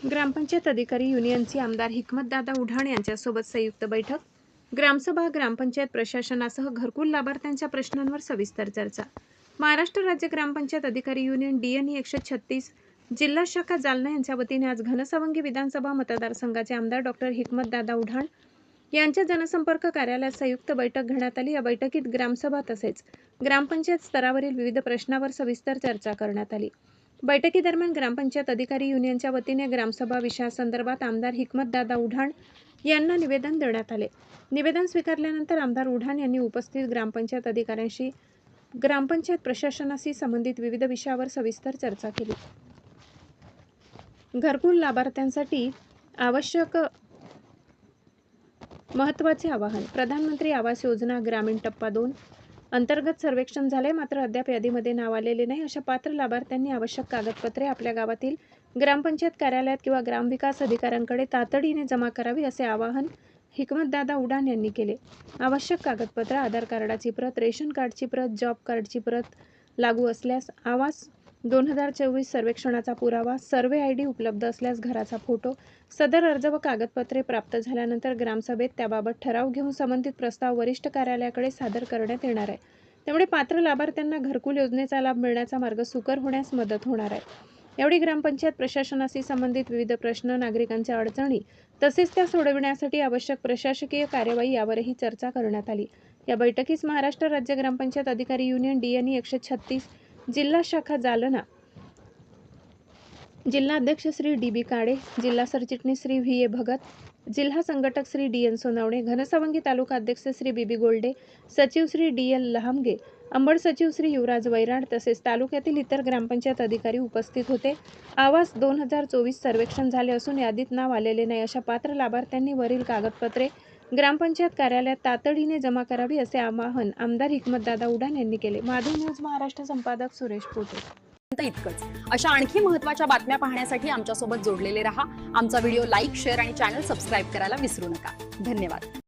ग्रामपंचायत अधिकारी युनियनची आमदार हिकमतदादा उढाण यांच्यासोबत संयुक्त बैठक. ग्रामसभा, ग्रामपंचायत प्रशासनासह घरकुल लाभार्थ्यांच्या प्रश्नांवर सविस्तर चर्चा. महाराष्ट्र राज्य ग्रामपंचायत अधिकारी युनियन DNE 136 जिल्हा शाखा जालना यांच्या वतीने आज घनसावंगी विधानसभा मतदारसंघाचे आमदार डॉ. हिकमतदादा उढाण यांच्या जनसंपर्क कार्यालयात संयुक्त बैठक घेण्यात आली. या बैठकीत ग्रामसभा तसेच ग्रामपंचायत स्तरावरील विविध प्रश्नावर सविस्तर चर्चा करण्यात आली. बैठकीदरम्यान ग्रामपंचायत अधिकारी युनियनच्या वतीने ग्रामसभा विषयासंदर्भात आमदार हिकमतदादा उढाण यांना निवेदन देण्यात आले. निवेदन स्वीकारल्यानंतर आमदार उढाण यांनी उपस्थित ग्रामपंचायत अधिकाऱ्यांशी ग्रामपंचायत प्रशासनाशी संबंधित विविध विषयावर सविस्तर चर्चा केली. घरकुल लाभार्थ्यांसाठी आवश्यक महत्त्वाचे आवाहन. प्रधानमंत्री आवास योजना ग्रामीण टप्पा 2 अंतर्गत सर्वेक्षण झाले, मात्र अद्याप यादीमध्ये नाव आलेले नाही. अशा पात्र लाभार्थ्यांनी आवश्यक कागदपत्रे आपल्या गावातील ग्रामपंचायत कार्यालयात किंवा ग्रामविकास अधिकाऱ्यांकडे तातडीने जमा करावी, असे आवाहन हिकमतदादा उढाण यांनी केले. आवश्यक कागदपत्र: आधार कार्डाची प्रत, रेशन कार्डची प्रत, जॉब कार्डची प्रत, लागू असल्यास आवास 2024 सर्वेक्षणाचा पुरावा, सर्वे ID उपलब्ध असल्यास घराचा फोटो. सदर अर्ज व कागदपत्रे प्राप्त झाल्यानंतर ग्रामसभेत त्याबाबत ठराव घेऊन संबंधित प्रस्ताव वरिष्ठ कार्यालयाकडे सादर करण्यात येणार आहे. त्यामुळे पात्र लाभार्थ्यांना घरकुल योजनेचा लाभ मिळण्याचा मार्ग सुकर होण्यास मदत होणार आहे. यावेळी ग्रामपंचायत प्रशासनाशी संबंधित विविध प्रश्न, नागरिकांच्या अडचणी तसेच त्या सोडविण्यासाठी आवश्यक प्रशासकीय कार्यवाही यावरही चर्चा करण्यात आली. या बैठकीस महाराष्ट्र राज्य ग्रामपंचायत अधिकारी युनियन DNE 136 जिल्हा शाखा जालना जिल्हा अध्यक्ष श्री DB काळे, जिल्हा सरचिटणीस श्री VA भगत, जिल्हा संघटक श्री DN सोनवणे, घनसावंगी तालुका अध्यक्ष श्री BB गोल्डे, सचिव श्री DL लहामगे, अंबड सचिव श्री युवराज वैराड तसेच तालुक्यातील इतर ग्रामपंचायत अधिकारी उपस्थित होते. आवास 2024 सर्वेक्षण झाले असून यादीत नाव आलेले नाही. अशा पात्र लाभार्थ्यांनी वरील कागदपत्रे ग्रामपंचायत कार्यालयात तातडीने जमा करावी, असे आवाहन आमदार हिकमतदादा उढाण यांनी केले. माधव न्यूज महाराष्ट्र संपादक सुरेश पोटे. इतकंच. अशा आणखी महत्त्वाच्या बातम्या पाहण्यासाठी आमच्यासोबत जोडलेले रहा. आमचा व्हिडिओ लाईक, शेअर आणि चॅनल सबस्क्राईब करायला विसरू नका. धन्यवाद.